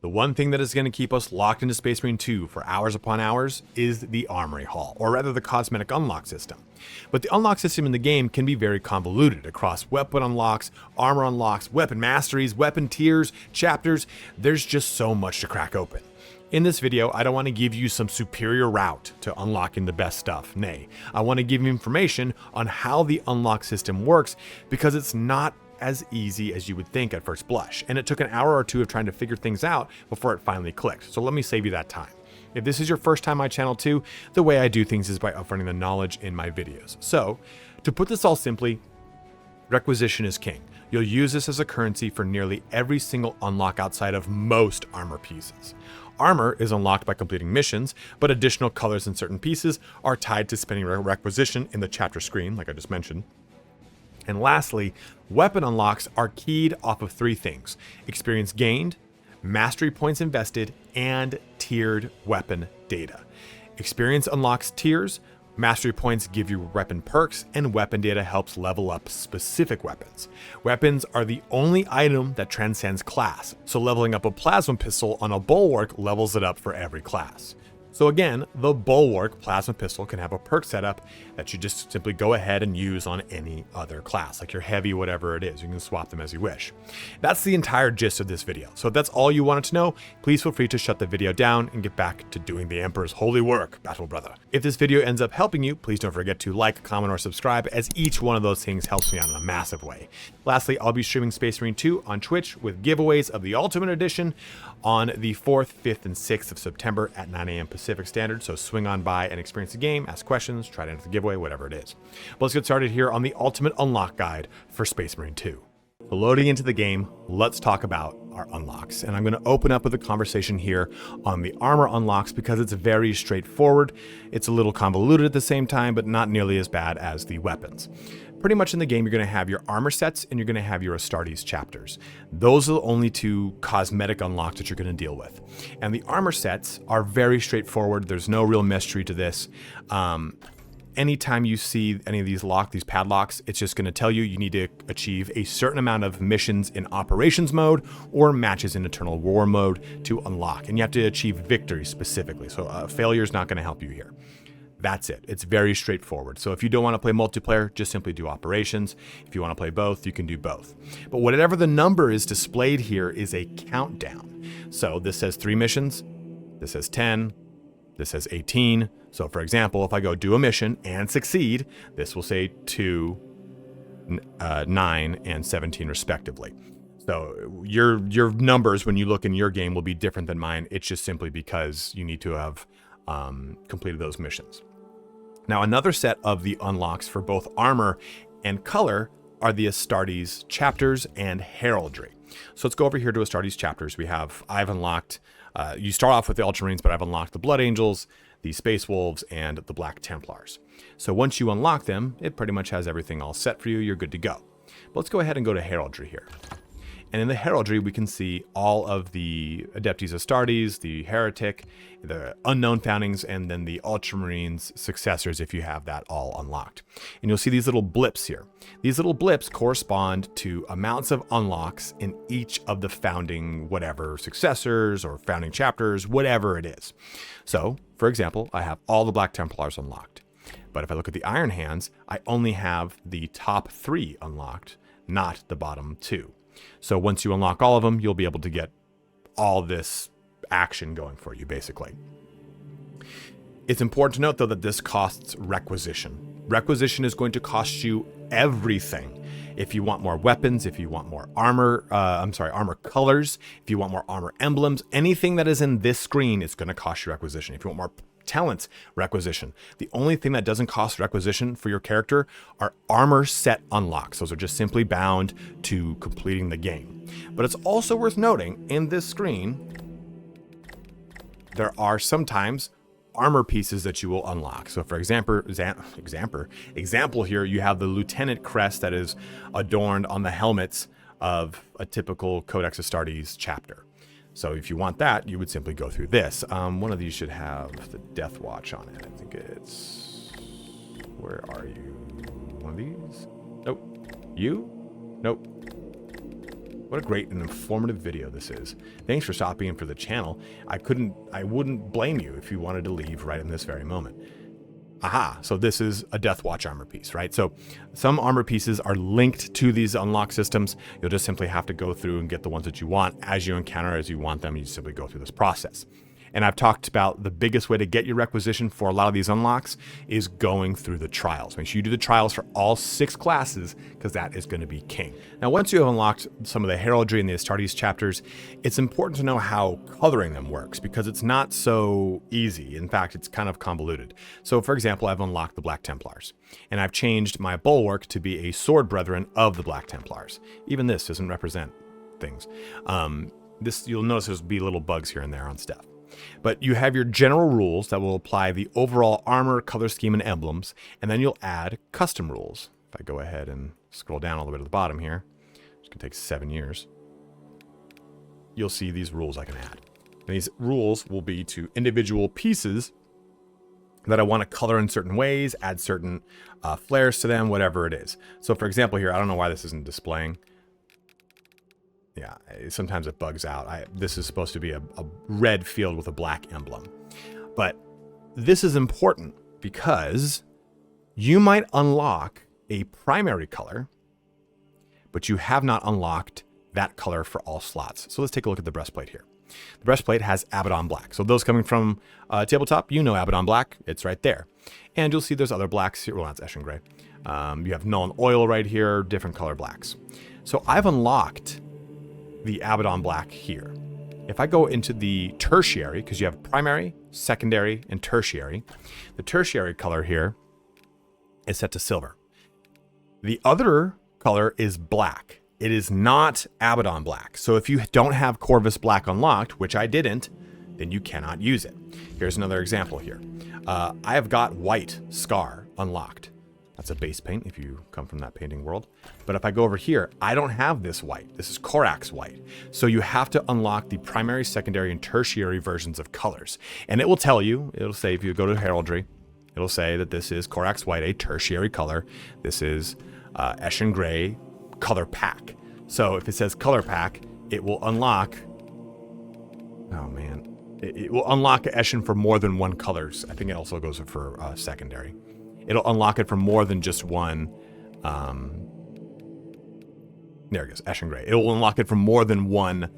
The one thing that is going to keep us locked into Space Marine 2 for hours upon hours is the Armory Hall, or rather the cosmetic unlock system. But the unlock system in the game can be very convoluted across weapon unlocks, armor unlocks, weapon masteries, weapon tiers, chapters. There's just so much to crack open. In this video, I don't want to give you some superior route to unlocking the best stuff. Nay, I want to give you information on how the unlock system works, because it's not as easy as you would think at first blush, and it took an hour or two of trying to figure things out before it finally clicked. So let me save you that time. If this is your first time on my channel too, the way I do things is by upfronting the knowledge in my videos. So to put this all simply, requisition is king. You'll use this as a currency for nearly every single unlock outside of most armor pieces. Armor is unlocked by completing missions, but additional colors in certain pieces are tied to spending requisition in the chapter screen, like I just mentioned. And lastly, weapon unlocks are keyed off of three things: experience gained, mastery points invested, and tiered weapon data. Experience unlocks tiers, mastery points give you weapon perks, and weapon data helps level up specific weapons. Weapons are the only item that transcends class, so leveling up a plasma pistol on a bulwark levels it up for every class. So again, the bulwark plasma pistol can have a perk setup that you just simply go ahead and use on any other class, like your heavy, whatever it is. You can swap them as you wish. That's the entire gist of this video. So if that's all you wanted to know, please feel free to shut the video down and get back to doing the Emperor's holy work, battle brother. If this video ends up helping you, please don't forget to like, comment, or subscribe, as each one of those things helps me out in a massive way. Lastly, I'll be streaming Space Marine 2 on Twitch with giveaways of the Ultimate Edition on the 4th, 5th, and 6th of September at 9 a.m. Pacific Standard. So swing on by and experience the game, ask questions, try to enter the giveaway, whatever it is. But let's get started here on the Ultimate Unlock Guide for Space Marine 2. Loading into the game, let's talk about our unlocks. And I'm going to open up with a conversation here on the armor unlocks because it's very straightforward. It's a little convoluted at the same time, but not nearly as bad as the weapons. Pretty much in the game, you're going to have your armor sets and you're going to have your Astartes Chapters. Those are the only two cosmetic unlocks that you're going to deal with. And the armor sets are very straightforward. There's no real mystery to this. Anytime you see any of these padlocks, it's just going to tell you you need to achieve a certain amount of missions in operations mode or matches in eternal war mode to unlock. And you have to achieve victory specifically. So failure is not going to help you here. That's it. It's very straightforward. So if you don't want to play multiplayer, just simply do operations. If you want to play both, you can do both. But whatever the number is displayed here is a countdown. So this says 3 missions, this says 10, this says 18. So for example, if I go do a mission and succeed, this will say 2, 9, and 17 respectively. So your numbers when you look in your game will be different than mine. It's just simply because you need to have completed those missions. Now, another set of the unlocks for both armor and color are the Astartes Chapters and Heraldry. So let's go over here to Astartes Chapters. I've unlocked, you start off with the Ultramarines, but I've unlocked the Blood Angels, the Space Wolves, and the Black Templars. So once you unlock them, it pretty much has everything all set for you. You're good to go. But let's go ahead and go to Heraldry here. And in the Heraldry, we can see all of the Adeptus Astartes, the Heretic, the Unknown Foundings, and then the Ultramarines successors if you have that all unlocked. And you'll see these little blips here. These little blips correspond to amounts of unlocks in each of the founding whatever successors or founding chapters, whatever it is. So, for example, I have all the Black Templars unlocked. But if I look at the Iron Hands, I only have the top 3 unlocked, not the bottom 2. So once you unlock all of them, you'll be able to get all this action going for you, basically. It's important to note, though, that this costs requisition. Requisition is going to cost you everything. If you want more weapons, if you want more armor colors, if you want more armor emblems, anything that is in this screen is going to cost you requisition. If you want more talents, requisition. The only thing that doesn't cost requisition for your character are armor set unlocks. Those are just simply bound to completing the game. But it's also worth noting, in this screen, there are sometimes armor pieces that you will unlock. So for example here, you have the Lieutenant crest that is adorned on the helmets of a typical Codex Astartes chapter. So if you want that, you would simply go through this. One of these should have the Death Watch on it. I think it's... Where are you? One of these? Nope. You? Nope. What a great and informative video this is. Thanks for stopping in for the channel. I wouldn't blame you if you wanted to leave right in this very moment. Aha, so this is a Death Watch armor piece, right? So some armor pieces are linked to these unlock systems. You'll just simply have to go through and get the ones that you want as you encounter, as you want them. You simply go through this process. And I've talked about the biggest way to get your requisition for a lot of these unlocks is going through the trials. Make sure you do the trials for all 6 classes, because that is going to be king. Now, once you have unlocked some of the Heraldry and the Astartes chapters, it's important to know how coloring them works, because it's not so easy. In fact, it's kind of convoluted. So, for example, I've unlocked the Black Templars, and I've changed my bulwark to be a sword brethren of the Black Templars. Even this doesn't represent things. You'll notice there's be little bugs here and there on stuff. But you have your general rules that will apply the overall armor, color scheme, and emblems, and then you'll add custom rules. If I go ahead and scroll down all the way to the bottom here, it's going to take 7 years, you'll see these rules I can add. And these rules will be to individual pieces that I want to color in certain ways, add certain flares to them, whatever it is. So for example here, I don't know why this isn't displaying. Yeah, sometimes it bugs out. This is supposed to be a red field with a black emblem. But this is important because you might unlock a primary color, but you have not unlocked that color for all slots. So let's take a look at the breastplate here. The breastplate has Abaddon Black. So those coming from tabletop, you know Abaddon Black. It's right there. And you'll see there's other blacks here. Well, that's Eshin Gray. You have Null and Oil right here, different color blacks. So I've unlocked the Abaddon Black here. If I go into the tertiary, because you have primary, secondary, and tertiary, the tertiary color here is set to silver. The other color is black. It is not Abaddon Black. So if you don't have Corvus Black unlocked, which I didn't, then you cannot use it. Here's another example here. I have got White Scar unlocked. That's a base paint if you come from that painting world. But if I go over here, I don't have this white. This is Korax white. So you have to unlock the primary, secondary, and tertiary versions of colors. And it will tell you, it'll say if you go to Heraldry, it'll say that this is Korax white, a tertiary color. This is Eshin Gray color pack. So if it says color pack, it will unlock, oh man, it will unlock Eshin for more than one colors. I think it also goes for secondary. It'll unlock it for more than just one. There it goes, Eshin Gray. It will unlock it for more than one,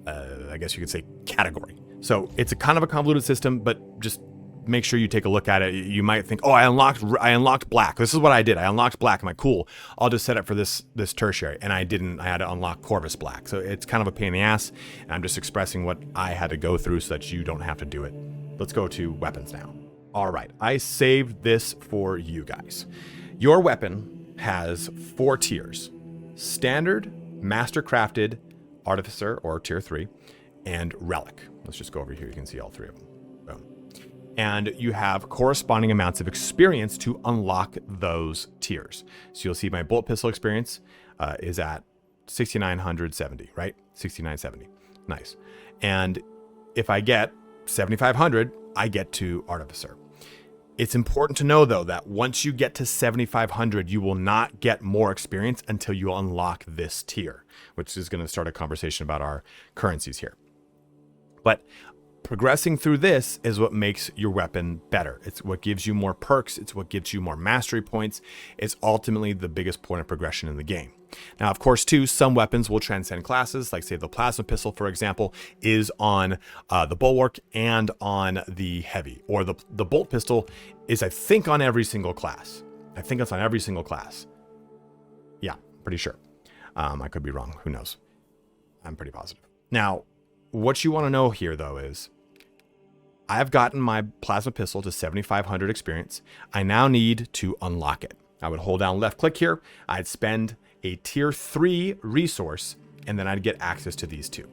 I guess you could say, category. So it's a kind of a convoluted system, but just make sure you take a look at it. You might think, oh, I unlocked black. This is what I did. I unlocked black. I'm like, cool. I'll just set it for this tertiary. And I didn't. I had to unlock Corvus Black. So it's kind of a pain in the ass. And I'm just expressing what I had to go through so that you don't have to do it. Let's go to weapons now. All right, I saved this for you guys. Your weapon has 4 tiers: standard, master crafted, artificer or tier 3, and relic. Let's just go over here. You can see all 3 of them. Boom. And you have corresponding amounts of experience to unlock those tiers. So you'll see my bolt pistol experience is at 6,970, right? 6,970. Nice. And if I get 7,500, I get to artificer. It's important to know, though, that once you get to 7,500, you will not get more experience until you unlock this tier, which is going to start a conversation about our currencies here. But progressing through this is what makes your weapon better. It's what gives you more perks. It's what gives you more mastery points. It's ultimately the biggest point of progression in the game. Now, of course, too, some weapons will transcend classes, like say the plasma pistol, for example, is on the bulwark and on the heavy, or the bolt pistol is, I think, on every single class. I think it's on every single class. Yeah, pretty sure. I could be wrong. Who knows? I'm pretty positive. Now, what you want to know here, though, is I've gotten my plasma pistol to 7,500 experience. I now need to unlock it. I would hold down left click here. I'd spend a tier 3 resource, and then I'd get access to these 2.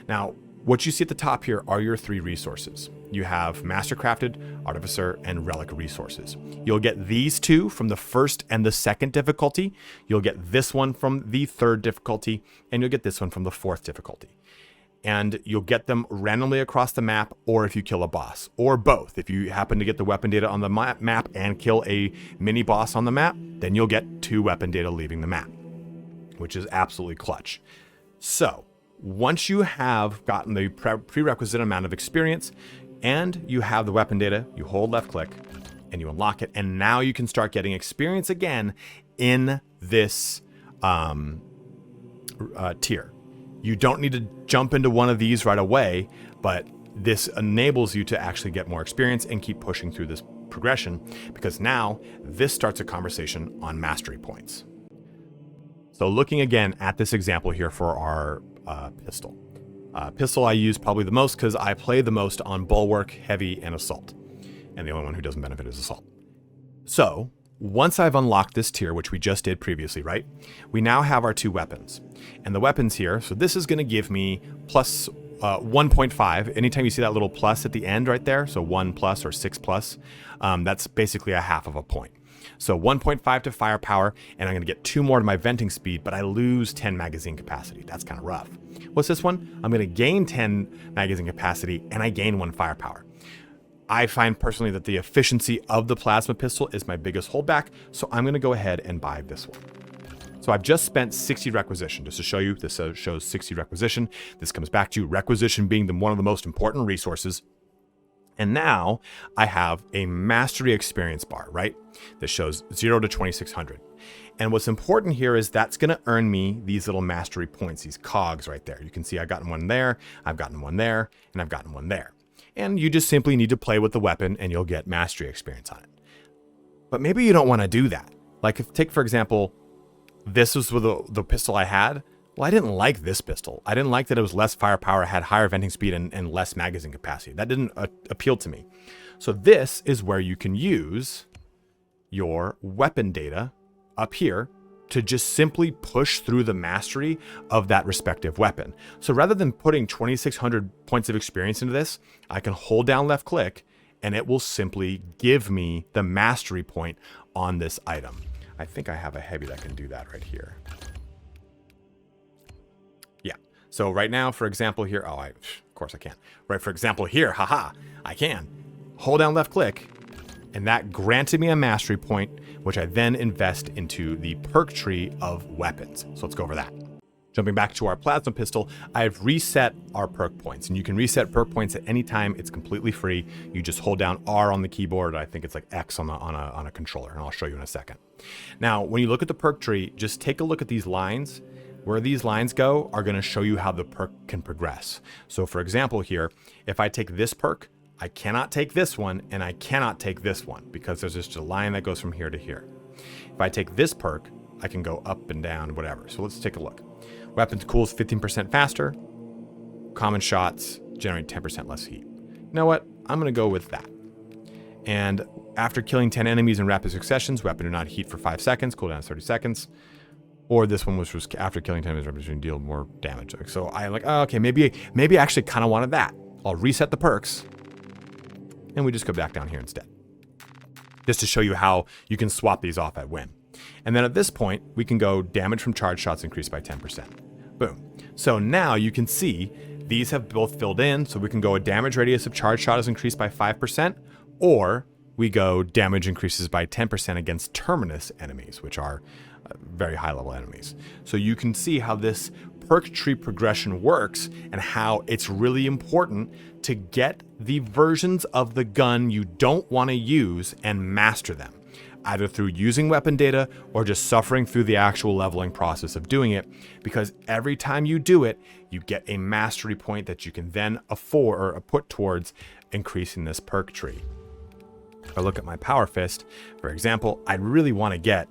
Now, what you see at the top here are your 3 resources. You have Mastercrafted, Artificer, and Relic resources. You'll get these 2 from the 1st and the 2nd difficulty. You'll get this one from the 3rd difficulty, and you'll get this one from the 4th difficulty. And you'll get them randomly across the map, or if you kill a boss, or both. If you happen to get the weapon data on the map and kill a mini boss on the map, then you'll get 2 weapon data leaving the map, which is absolutely clutch. So once you have gotten the prerequisite amount of experience and you have the weapon data, you hold left click and you unlock it. And now you can start getting experience again in this tier. You don't need to jump into one of these right away, but this enables you to actually get more experience and keep pushing through this progression, because now this starts a conversation on mastery points. So looking again at this example here for our pistol. Pistol I use probably the most because I play the most on bulwark, heavy, and assault. And the only one who doesn't benefit is assault. So once I've unlocked this tier, which we just did previously, right? We now have our 2 weapons. And the weapons here, so this is going to give me plus 1.5. Anytime you see that little plus at the end right there, so 1 plus or 6 plus, that's basically a half of a point. So 1.5 to firepower, and I'm going to get 2 more to my venting speed, but I lose 10 magazine capacity. That's kind of rough. What's this one? I'm going to gain 10 magazine capacity, and I gain 1 firepower. I find personally that the efficiency of the plasma pistol is my biggest holdback, so I'm going to go ahead and buy this one. So I've just spent 60 requisition. Just to show you, this shows 60 requisition. This comes back to requisition being one of the most important resources. And now I have a mastery experience bar, right? That shows 0 to 2600. And what's important here is that's going to earn me these little mastery points, these cogs right there. You can see I've gotten one there, I've gotten one there, and I've gotten one there. And you just simply need to play with the weapon and you'll get mastery experience on it. But maybe you don't want to do that. Like take, for example, this was with the pistol I had. Well, I didn't like this pistol. I didn't like that it was less firepower, had higher venting speed, and less magazine capacity. That didn't appeal to me. So this is where you can use your weapon data up here to just simply push through the mastery of that respective weapon. So rather than putting 2,600 points of experience into this, I can hold down left click and it will simply give me the mastery point on this item. I think I have a heavy that can do that right here. Yeah. So right now, for example here, of course I can. Right, for example here, haha, I can. Hold down left click, and that granted me a mastery point, which I then invest into the perk tree of weapons. So let's go over that. Jumping back to our plasma pistol, I've reset our perk points, and you can reset perk points at any time. It's completely free. You just hold down R on the keyboard. I think it's like X on a controller, and I'll show you in a second. Now, when you look at the perk tree, just take a look at these lines. Where these lines go are going to show you how the perk can progress. So for example here, if I take this perk, I cannot take this one, and I cannot take this one because there's just a line that goes from here to here. If I take this perk, I can go up and down, whatever. So let's take a look. Weapons cools 15% faster. Common shots generate 10% less heat. You know what? I'm going to go with that. And after killing 10 enemies in rapid successions, weapon do not heat for 5 seconds, cooldown is 30 seconds. Or this one was after killing 10 enemies, weapons deal more damage. So I'm like, oh, okay, maybe I actually kind of wanted that. I'll reset the perks, and we just go back down here instead. Just to show you how you can swap these off at whim. And then at this point, we can go damage from charge shots increased by 10%. Boom. So now you can see these have both filled in, so we can go a damage radius of charge shot is increased by 5%, or we go damage increases by 10% against terminus enemies, which are very high level enemies. So you can see how this perk tree progression works and how it's really important to get the versions of the gun you don't want to use and master them, either through using weapon data or just suffering through the actual leveling process of doing it, because every time you do it, you get a mastery point that you can then afford or put towards increasing this perk tree. If I look at my power fist, for example, I really want to get,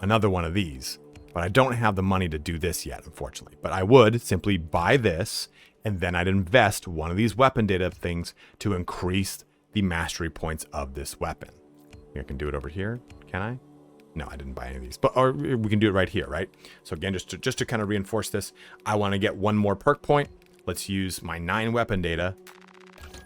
another one of these, but I don't have the money to do this yet, unfortunately. But I would simply buy this, and then I'd invest one of these weapon data things to increase the mastery points of this weapon. I can do it over here, can I? No, I didn't buy any of these, or we can do it right here, right? So again, just to kind of reinforce this, I want to get one more perk point. Let's use my 9 weapon data.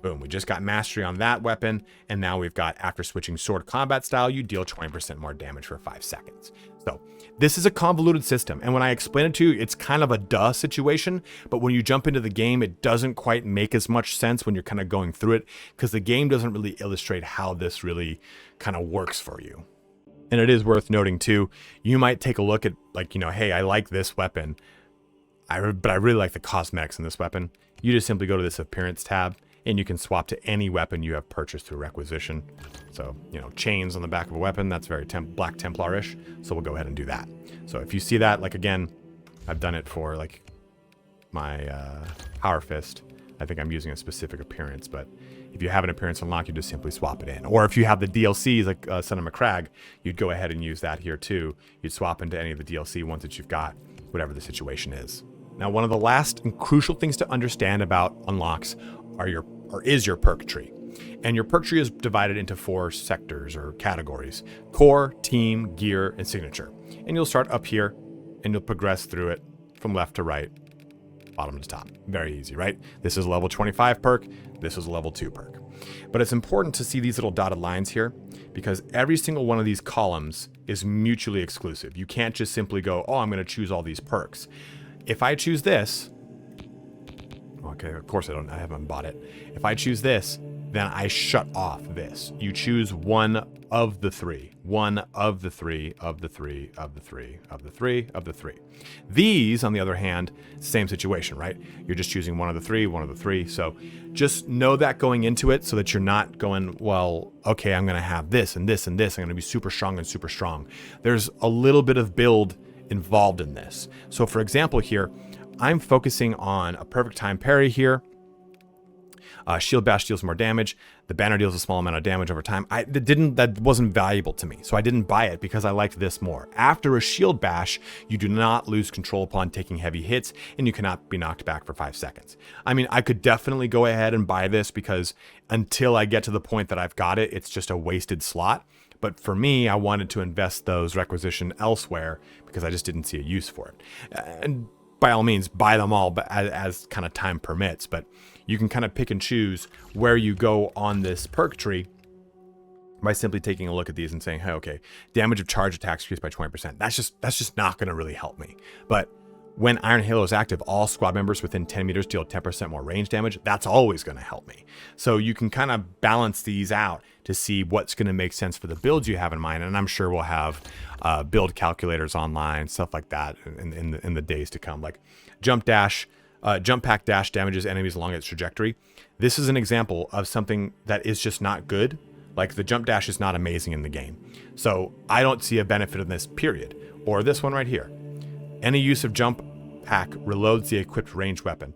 Boom, we just got mastery on that weapon, and now we've got, after switching sword combat style, you deal 20% more damage for 5 seconds. So this is a convoluted system, and when I explain it to you, it's kind of a duh situation, but when you jump into the game, it doesn't quite make as much sense when you're kind of going through it, because the game doesn't really illustrate how this really kind of works for you. And it is worth noting too, you might take a look at hey, I like this weapon. But I really like the cosmetics in this weapon. You just simply go to this appearance tab and you can swap to any weapon you have purchased through requisition. So, you know, chains on the back of a weapon, that's very Black Templar-ish. So we'll go ahead and do that. So if you see that, like again, I've done it for like my Power Fist. I think I'm using a specific appearance, but if you have an appearance unlocked, you just simply swap it in. Or if you have the DLCs like Son of McCrag, you'd go ahead and use that here too. You'd swap into any of the DLC ones that you've got, whatever the situation is. Now, one of the last and crucial things to understand about unlocks is your perk tree. And your perk tree is divided into 4 sectors or categories: core, team, gear, and signature. And you'll start up here and you'll progress through it from left to right, bottom to top. Very easy, right? This is a level 25 perk. This is a level 2 perk. But it's important to see these little dotted lines here because every single one of these columns is mutually exclusive. You can't just simply go, oh, I'm going to choose all these perks. If I choose this, okay, of course I haven't bought it. If I choose this, then I shut off this. You choose one of the 3. One of the 3, of the 3, of the 3, of the 3, of the 3. These, on the other hand, same situation, right? You're just choosing one of the 3, one of the 3. So just know that going into it so that you're not going, well, okay, I'm going to have this and this and this. I'm going to be super strong and super strong. There's a little bit of build involved in this. So for example here, I'm focusing on a perfect time parry here. Shield bash deals more damage. The banner deals a small amount of damage over time. That wasn't valuable to me, so I didn't buy it because I liked this more. After a shield bash, you do not lose control upon taking heavy hits, and you cannot be knocked back for 5 seconds. I mean, I could definitely go ahead and buy this because until I get to the point that I've got it, it's just a wasted slot. But for me, I wanted to invest those requisition elsewhere because I just didn't see a use for it. And by all means, buy them all as kind of time permits, but you can kind of pick and choose where you go on this perk tree by simply taking a look at these and saying, hey, okay, damage of charge attacks increased by 20%. That's just not going to really help me. But when Iron Halo is active, all squad members within 10 meters deal 10% more range damage. That's always going to help me. So you can kind of balance these out to see what's going to make sense for the builds you have in mind. And I'm sure we'll have build calculators online, stuff like that in the days to come. Like jump pack dash damages enemies along its trajectory. This is an example of something that is just not good. Like the jump dash is not amazing in the game. So I don't see a benefit in this, period. Or this one right here. Any use of jump pack reloads the equipped ranged weapon.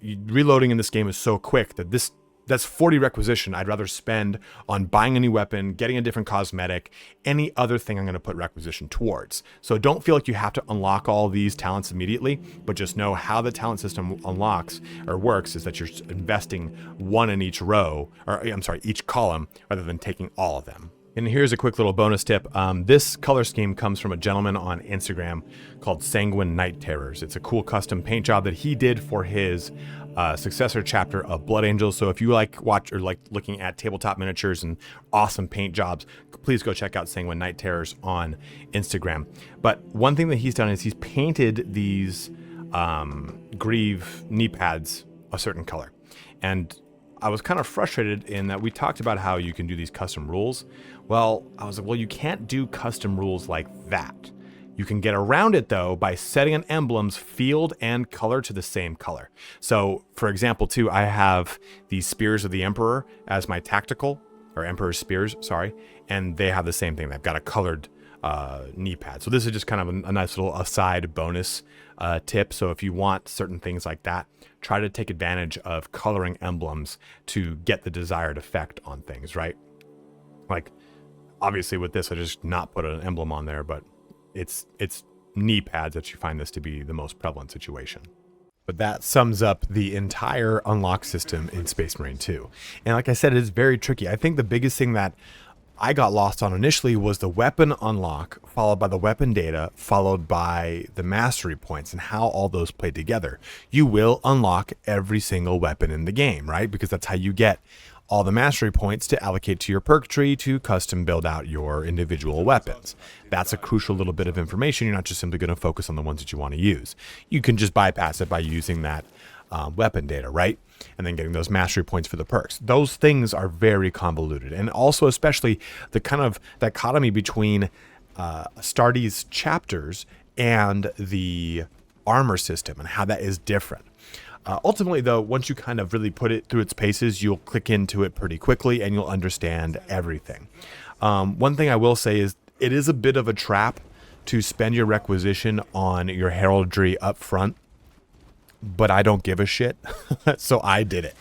Reloading in this game is so quick that that's 40 requisition I'd rather spend on buying a new weapon, getting a different cosmetic, any other thing I'm going to put requisition towards. So don't feel like you have to unlock all these talents immediately, but just know how the talent system unlocks or works is that you're investing one in each row, or I'm sorry, each column, rather than taking all of them. And here's a quick little bonus tip. This color scheme comes from a gentleman on Instagram called Sanguine Night Terrors. It's a cool custom paint job that he did for his successor chapter of Blood Angels. So if you like looking at tabletop miniatures and awesome paint jobs, please go check out Sanguine Night Terrors on Instagram. But one thing that he's done is he's painted these Grieve Kneepads a certain color. And I was kind of frustrated in that we talked about how you can do these custom rules. Well, I was like, well, you can't do custom rules like that. You can get around it though by setting an emblem's field and color to the same color. So for example, too, I have these Spears of the Emperor as my tactical, or Emperor's Spears, sorry, and they have the same thing. They've got a colored knee pad. So this is just kind of a nice little aside bonus tip. So if you want certain things like that, try to take advantage of coloring emblems to get the desired effect on things, right? Like obviously with this, I just not put an emblem on there, but it's knee pads that you find this to be the most prevalent situation. But that sums up the entire unlock system in Space Marine 2. And like I said, it is very tricky. I think the biggest thing that I got lost on initially was the weapon unlock, followed by the weapon data, followed by the mastery points and how all those play together. You will unlock every single weapon in the game, right? Because that's how you get all the mastery points to allocate to your perk tree to custom build out your individual weapons. That's a crucial little bit of information. You're not just simply going to focus on the ones that you want to use. You can just bypass it by using that weapon data, right? And then getting those mastery points for the perks. Those things are very convoluted. And also especially the kind of dichotomy between Astartes Chapters and the armor system and how that is different. Ultimately, though, once you kind of really put it through its paces, you'll click into it pretty quickly and you'll understand everything. One thing I will say is it is a bit of a trap to spend your requisition on your heraldry up front, but I don't give a shit, so I did it.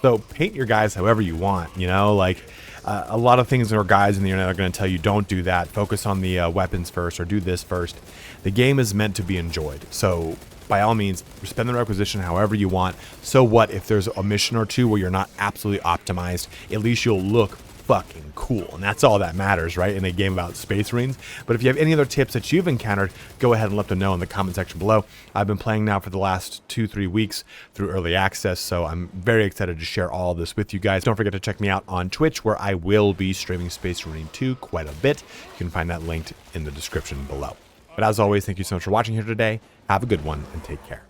So paint your guys however you want, you know, like a lot of things or guys in the internet are going to tell you don't do that, focus on the weapons first or do this first. The game is meant to be enjoyed, so by all means, spend the requisition however you want. So what if there's a mission or two where you're not absolutely optimized? At least you'll look fucking cool, and that's all that matters, right, in a game about Space Marines. But if you have any other tips that you've encountered, go ahead and let them know in the comment section below. I've been playing now for the last 2-3 weeks through early access, so I'm very excited to share all of this with you guys. Don't forget to check me out on Twitch, where I will be streaming Space Marine 2 quite a bit. You can find that linked in the description below. But as always, thank you so much for watching here today. Have a good one and take care.